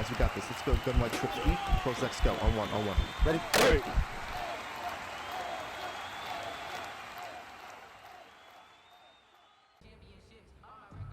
guys. We got this. Let's go. Gun wide trip sweep. Close X go. On one. Ready? Ready.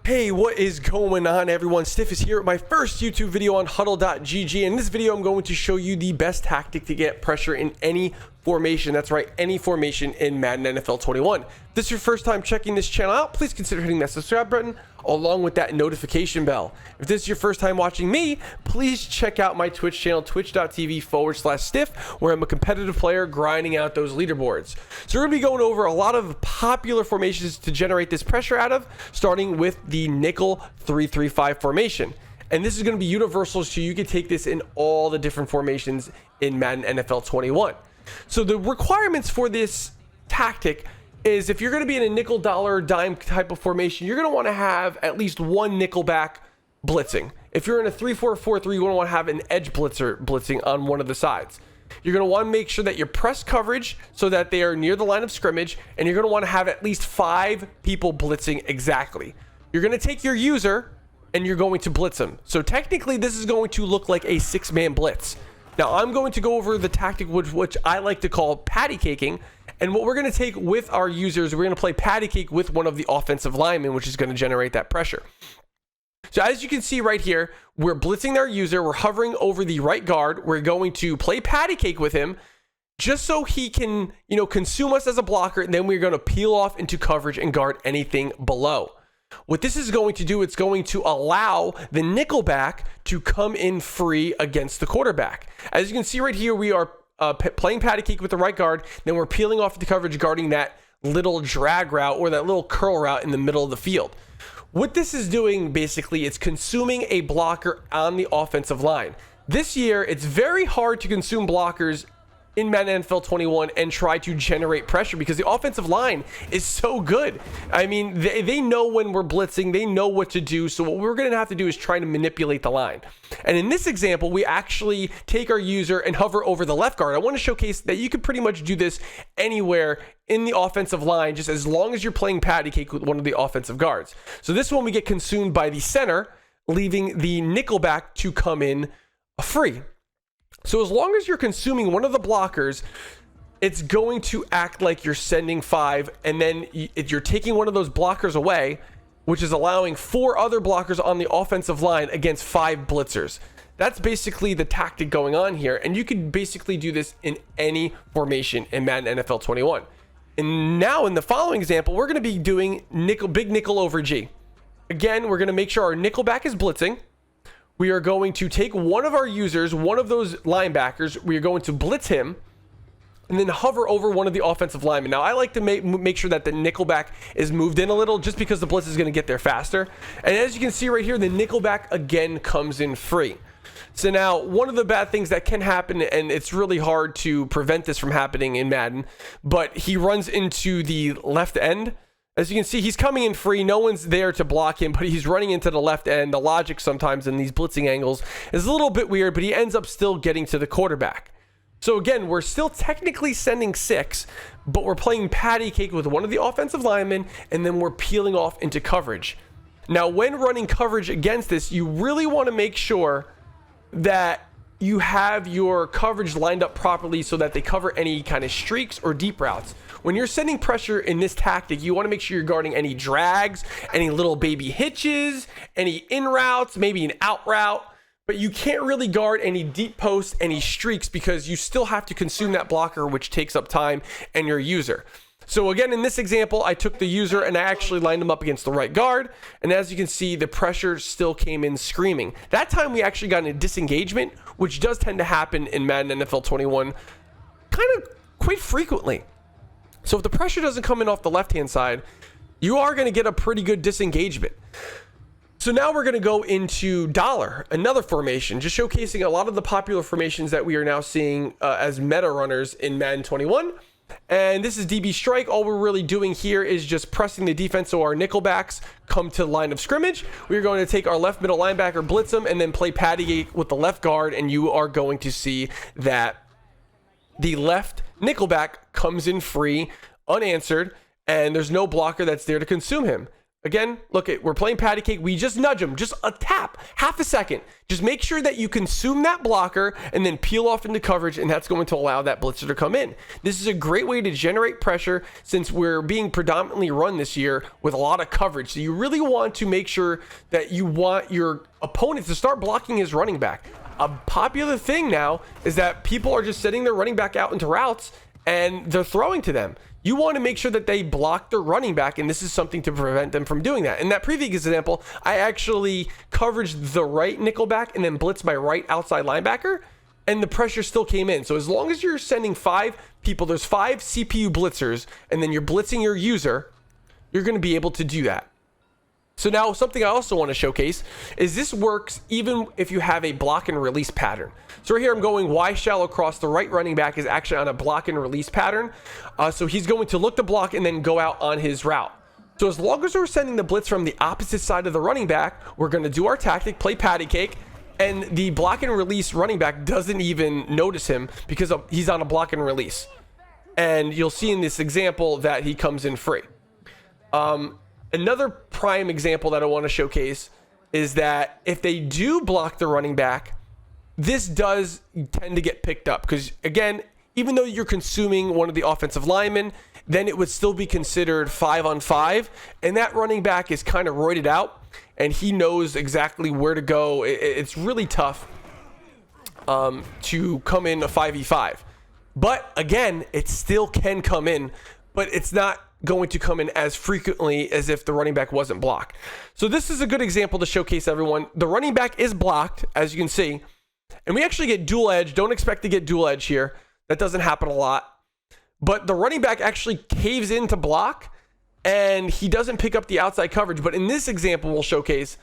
Hey, what is going on, everyone? Stiff is here with my first YouTube video on HuddleGG. In this video, I'm going to show you the best tactic to get pressure in any formation. That's right, any formation in Madden NFL 21. If this is your first time checking this channel out, please consider hitting that subscribe button along with that notification bell. If this is your first time watching me, please check out my Twitch channel, twitch.tv/stiff, where I'm a competitive player grinding out those leaderboards. So we're going to be going over a lot of popular formations to generate this pressure out of, starting with the nickel 3-3-5 formation. And this is going to be universal, so you can take this in all the different formations in Madden NFL 21. So the requirements for this tactic is if you're going to be in a nickel, dollar, dime type of formation, you're going to want to have at least one nickel back blitzing. If you're in a 3-4-4-3, you're going to want to have an edge blitzer blitzing on one of the sides. You're going to want to make sure that you're press coverage so that they are near the line of scrimmage, and you're going to want to have at least 5 people blitzing exactly. You're going to take your user and you're going to blitz them. So technically this is going to look like a 6-man blitz. Now I'm going to go over the tactic which I like to call patty caking. And what we're going to take with our users, we're going to play patty cake with one of the offensive linemen, which is going to generate that pressure. So as you can see right here, we're blitzing our user. We're hovering over the right guard. We're going to play patty cake with him just so he can, consume us as a blocker. And then we're going to peel off into coverage and guard anything below. What this is going to do, it's going to allow the nickelback to come in free against the quarterback. As you can see right here, we are playing patty cake with the right guard. Then we're peeling off the coverage, guarding that little drag route or that little curl route in the middle of the field. What this is doing, basically, it's consuming a blocker on the offensive line. This year, it's very hard to consume blockers in Madden NFL 21 and try to generate pressure because the offensive line is so good. I mean, they know when we're blitzing, they know what to do. So what we're going to have to do is try to manipulate the line. And in this example, we actually take our user and hover over the left guard. I want to showcase that you can pretty much do this anywhere in the offensive line, just as long as you're playing patty cake with one of the offensive guards. So this one we get consumed by the center, leaving the nickelback to come in free. So as long as you're consuming one of the blockers, it's going to act like you're sending 5, and then you're taking one of those blockers away, which is allowing 4 other blockers on the offensive line against 5 blitzers. That's basically the tactic going on here, and you can basically do this in any formation in Madden NFL 21. And now in the following example, we're going to be doing big nickel over G. Again, we're going to make sure our nickelback is blitzing. We are going to take one of our users, one of those linebackers. We are going to blitz him and then hover over one of the offensive linemen. Now, I like to make sure that the nickelback is moved in a little just because the blitz is going to get there faster. And as you can see right here, the nickelback again comes in free. So now, one of the bad things that can happen, and it's really hard to prevent this from happening in Madden, but he runs into the left end. As you can see, he's coming in free. No one's there to block him, but he's running into the left end. The logic sometimes in these blitzing angles is a little bit weird, but he ends up still getting to the quarterback. So again, we're still technically sending 6, but we're playing patty cake with one of the offensive linemen, and then we're peeling off into coverage. Now, when running coverage against this, you really want to make sure that you have your coverage lined up properly so that they cover any kind of streaks or deep routes. When you're sending pressure in this tactic, you want to make sure you're guarding any drags, any little baby hitches, any in routes, maybe an out route, but you can't really guard any deep posts, any streaks, because you still have to consume that blocker, which takes up time and your user. So again, in this example, I took the user and I actually lined him up against the right guard. And as you can see, the pressure still came in screaming. That time we actually got a disengagement, which does tend to happen in Madden NFL 21 kind of quite frequently. So if the pressure doesn't come in off the left-hand side, you are going to get a pretty good disengagement. So now we're going to go into dollar, another formation, just showcasing a lot of the popular formations that we are now seeing as meta runners in Madden 21. And this is DB strike. All we're really doing here is just pressing the defense so our nickelbacks come to the line of scrimmage. We're going to take our left middle linebacker, blitz him, and then play patty with the left guard, and you are going to see that the left nickelback comes in free, unanswered, and there's no blocker that's there to consume him. Again, look, we're playing patty cake. We just nudge him, just a tap, half a second. Just make sure that you consume that blocker and then peel off into coverage, and that's going to allow that blitzer to come in. This is a great way to generate pressure since we're being predominantly run this year with a lot of coverage. So you really want to make sure that you want your opponent to start blocking his running back. A popular thing now is that people are just sending their running back out into routes and they're throwing to them. You want to make sure that they block their running back, and this is something to prevent them from doing that. In that previous example, I actually coveraged the right nickelback and then blitzed my right outside linebacker, and the pressure still came in. So as long as you're sending 5 people, there's 5 CPU blitzers, and then you're blitzing your user, you're going to be able to do that. So now something I also want to showcase is this works even if you have a block and release pattern. So right here I'm going Y shallow cross. The right running back is actually on a block and release pattern. So he's going to look the block and then go out on his route. So as long as we're sending the blitz from the opposite side of the running back, we're going to do our tactic, play patty cake, and the block and release running back doesn't even notice him because he's on a block and release. And you'll see in this example that he comes in free. Another prime example that I want to showcase is that if they do block the running back, this does tend to get picked up because, again, even though you're consuming one of the offensive linemen, then it would still be considered 5-on-5, and that running back is kind of roided out and he knows exactly where to go. It's really tough to come in a 5v5, but again, it still can come in, but it's not going to come in as frequently as if the running back wasn't blocked. So this is a good example to showcase everyone. The running back is blocked, as you can see, and we actually get dual edge. Don't expect to get dual edge here. That doesn't happen a lot, but the running back actually caves in to block and he doesn't pick up the outside coverage. But in this example we'll showcase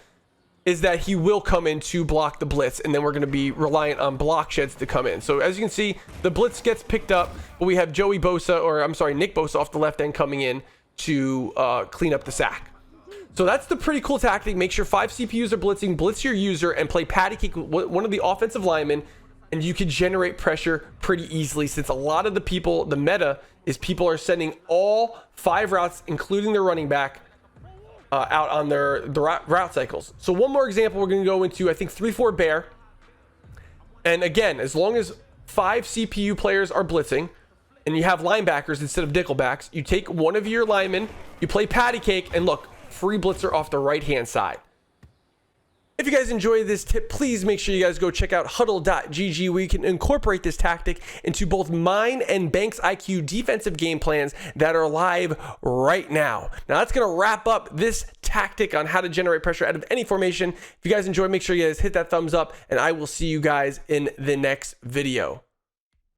is that he will come in to block the blitz, and then we're going to be reliant on block sheds to come in. So as you can see, the blitz gets picked up, but we have Nick Bosa off the left end coming in to clean up the sack. So that's the pretty cool tactic. Make sure 5 CPUs are blitzing, blitz your user, and play patty cake with one of the offensive linemen, and you can generate pressure pretty easily since a lot of the meta is people are sending all 5 routes, including their running back, out on the route cycles. So one more example we're going to go into, I think 3-4 bear. And again, as long as 5 CPU players are blitzing and you have linebackers instead of nickelbacks, you take one of your linemen, you play patty cake, and look, free blitzer off the right hand side. If you guys enjoyed this tip, please make sure you guys go check out HuddleGG, where you can incorporate this tactic into both mine and Bank's IQ defensive game plans that are live right now. Now that's going to wrap up this tactic on how to generate pressure out of any formation. If you guys enjoyed, make sure you guys hit that thumbs up, and I will see you guys in the next video.